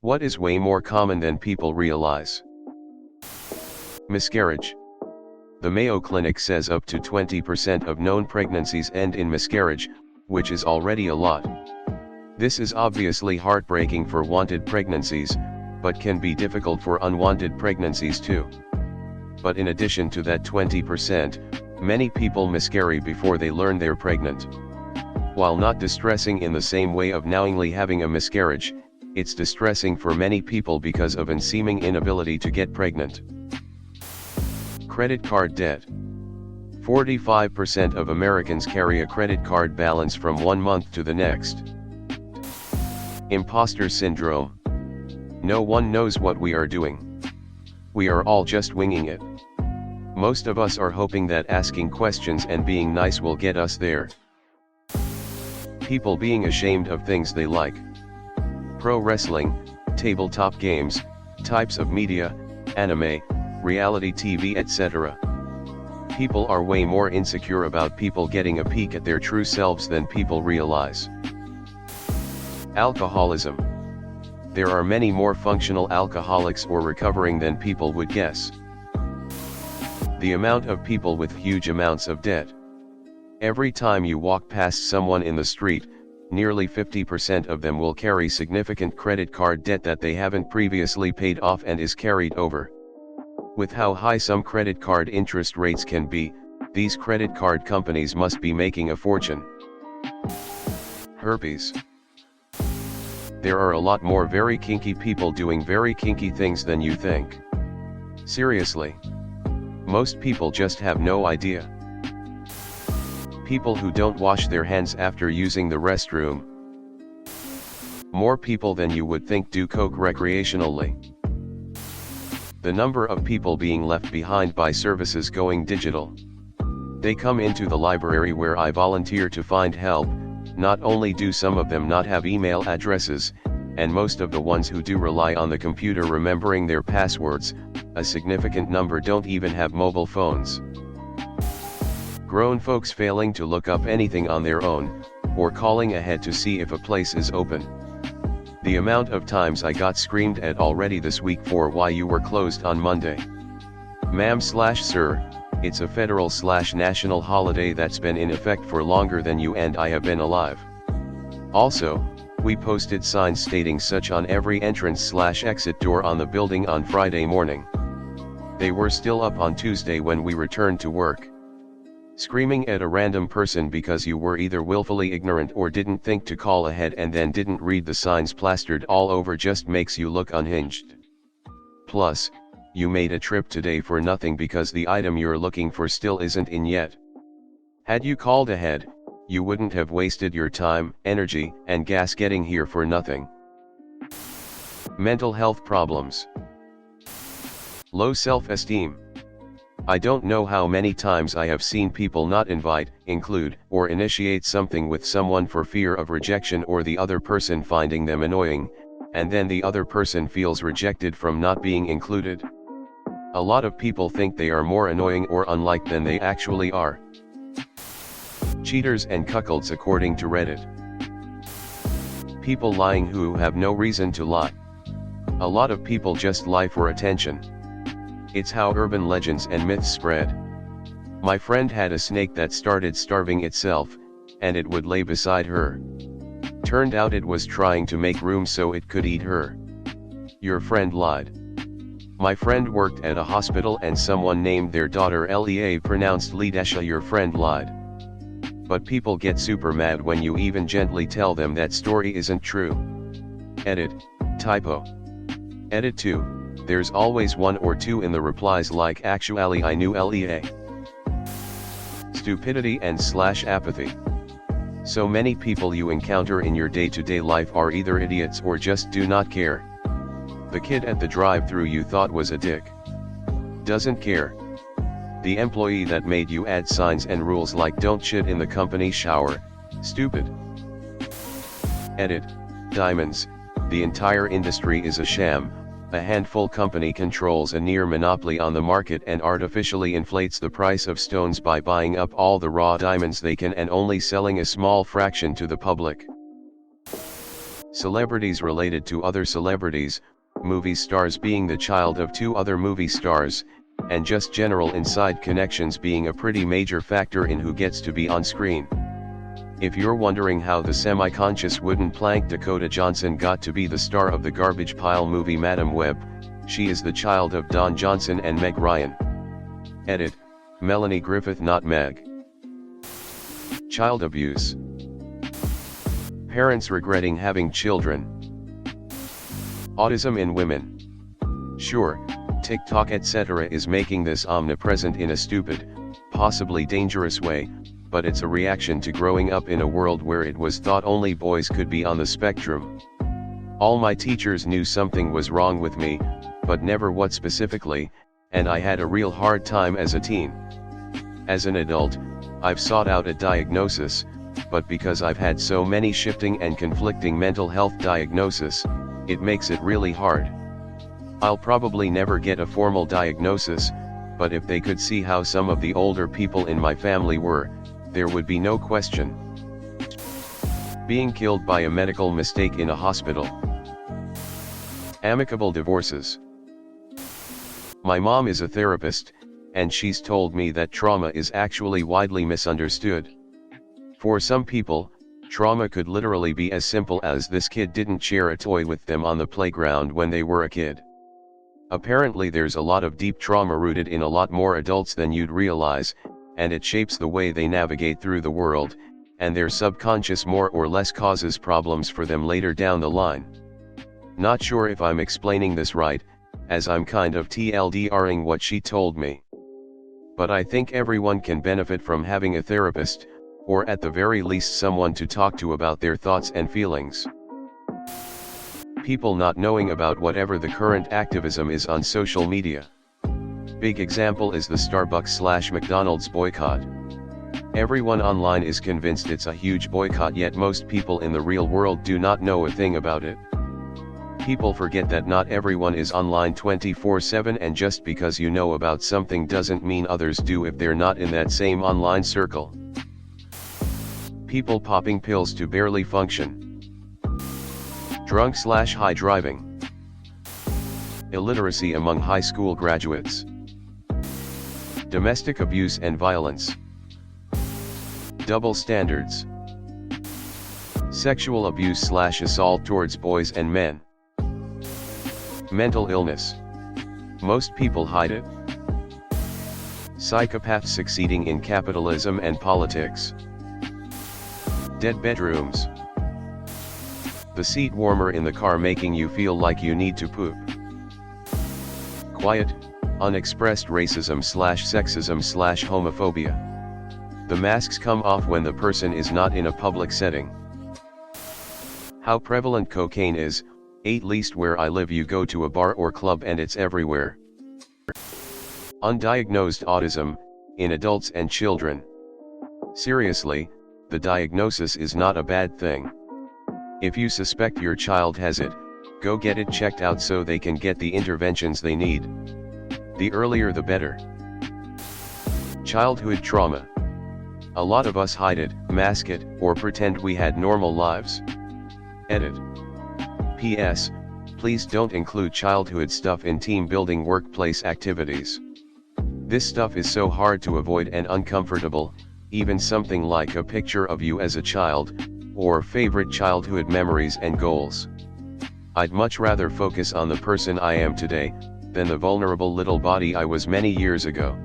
What is way more common than people realize? Miscarriage. The Mayo Clinic says up to 20% of known pregnancies end in miscarriage, which is already a lot. This is obviously heartbreaking for wanted pregnancies, but can be difficult for unwanted pregnancies too. But in addition to that 20%, many people miscarry before they learn they're pregnant. While not distressing in the same way of knowingly having a miscarriage, it's distressing for many people because of an seeming inability to get pregnant. Credit card debt. 45% of Americans carry a credit card balance from one month to the next. Imposter syndrome. No one knows what we are doing. We are all just winging it. Most of us are hoping that asking questions and being nice will get us there. People being ashamed of things they like. Pro wrestling, tabletop games, types of media, anime, reality TV, etc. People are way more insecure about people getting a peek at their true selves than people realize. Alcoholism. There are many more functional alcoholics or recovering than people would guess. The amount of people with huge amounts of debt. Every time you walk past someone in the street, nearly 50% of them will carry significant credit card debt that they haven't previously paid off and is carried over. With how high some credit card interest rates can be, these credit card companies must be making a fortune. Herpes. There are a lot more very kinky people doing very kinky things than you think. Seriously. Most people just have no idea. People who don't wash their hands after using the restroom. More people than you would think do coke recreationally. The number of people being left behind by services going digital. They come into the library where I volunteer to find help. Not only do some of them not have email addresses, and most of the ones who do rely on the computer remembering their passwords, a significant number don't even have mobile phones. Grown folks failing to look up anything on their own, or calling ahead to see if a place is open. The amount of times I got screamed at already this week for why you were closed on Monday. Ma'am/sir, it's a federal/national holiday that's been in effect for longer than you and I have been alive. Also, we posted signs stating such on every entrance/exit door on the building on Friday morning. They were still up on Tuesday when we returned to work. Screaming at a random person because you were either willfully ignorant or didn't think to call ahead and then didn't read the signs plastered all over just makes you look unhinged. Plus, you made a trip today for nothing because the item you're looking for still isn't in yet. Had you called ahead, you wouldn't have wasted your time, energy, and gas getting here for nothing. Mental health problems. Low self-esteem. I don't know how many times I have seen people not invite, include, or initiate something with someone for fear of rejection or the other person finding them annoying, and then the other person feels rejected from not being included. A lot of people think they are more annoying or unliked than they actually are. Cheaters and cuckolds according to Reddit. People lying who have no reason to lie. A lot of people just lie for attention. It's how urban legends and myths spread. My friend had a snake that started starving itself, and it would lay beside her. Turned out it was trying to make room so it could eat her. Your friend lied. My friend worked at a hospital and someone named their daughter Lea pronounced Lidesha. Your friend lied. But people get super mad when you even gently tell them that story isn't true. Edit, typo. Edit 2. There's always one or two in the replies like actually I knew Lea. Stupidity and/apathy. So many people you encounter in your day-to-day life are either idiots or just do not care. The kid at the drive-thru you thought was a dick. Doesn't care. The employee that made you add signs and rules like don't shit in the company shower, stupid. Edit, diamonds. The entire industry is a sham. A handful company controls a near monopoly on the market and artificially inflates the price of stones by buying up all the raw diamonds they can and only selling a small fraction to the public. Celebrities related to other celebrities, movie stars being the child of two other movie stars, and just general inside connections being a pretty major factor in who gets to be on screen. If you're wondering how the semi-conscious wooden plank Dakota Johnson got to be the star of the garbage pile movie Madam Web, she is the child of Don Johnson and Meg Ryan. Edit, Melanie Griffith not Meg. Child abuse. Parents regretting having children. Autism in women. Sure, TikTok etc. is making this omnipresent in a stupid, possibly dangerous way, but it's a reaction to growing up in a world where it was thought only boys could be on the spectrum. All my teachers knew something was wrong with me, but never what specifically, and I had a real hard time as a teen. As an adult, I've sought out a diagnosis, but because I've had so many shifting and conflicting mental health diagnoses, it makes it really hard. I'll probably never get a formal diagnosis, but if they could see how some of the older people in my family were, there would be no question. Being killed by a medical mistake in a hospital. Amicable divorces. My mom is a therapist, and she's told me that trauma is actually widely misunderstood. For some people, trauma could literally be as simple as this kid didn't share a toy with them on the playground when they were a kid. Apparently there's a lot of deep trauma rooted in a lot more adults than you'd realize, and it shapes the way they navigate through the world, and their subconscious more or less causes problems for them later down the line. Not sure if I'm explaining this right, as I'm kind of TLDRing what she told me. But I think everyone can benefit from having a therapist, or at the very least someone to talk to about their thoughts and feelings. People not knowing about whatever the current activism is on social media. Big example is the Starbucks/McDonald's boycott. Everyone online is convinced it's a huge boycott, yet most people in the real world do not know a thing about it. People forget that not everyone is online 24/7, and just because you know about something doesn't mean others do if they're not in that same online circle. People popping pills to barely function. Drunk/high driving. Illiteracy among high school graduates. Domestic abuse and violence. Double standards. Sexual abuse/assault towards boys and men. Mental illness. Most people hide it. Psychopaths succeeding in capitalism and politics. Dead bedrooms. The seat warmer in the car making you feel like you need to poop. Quiet, unexpressed racism/sexism/homophobia. The masks come off when the person is not in a public setting. How prevalent cocaine is, at least where I live you go to a bar or club and it's everywhere. Undiagnosed autism, in adults and children. Seriously, the diagnosis is not a bad thing. If you suspect your child has it, go get it checked out so they can get the interventions they need. The earlier the better. Childhood trauma. A lot of us hide it, mask it, or pretend we had normal lives. Edit. P.S. Please don't include childhood stuff in team building workplace activities. This stuff is so hard to avoid and uncomfortable, even something like a picture of you as a child, or favorite childhood memories and goals. I'd much rather focus on the person I am today, than the vulnerable little body I was many years ago.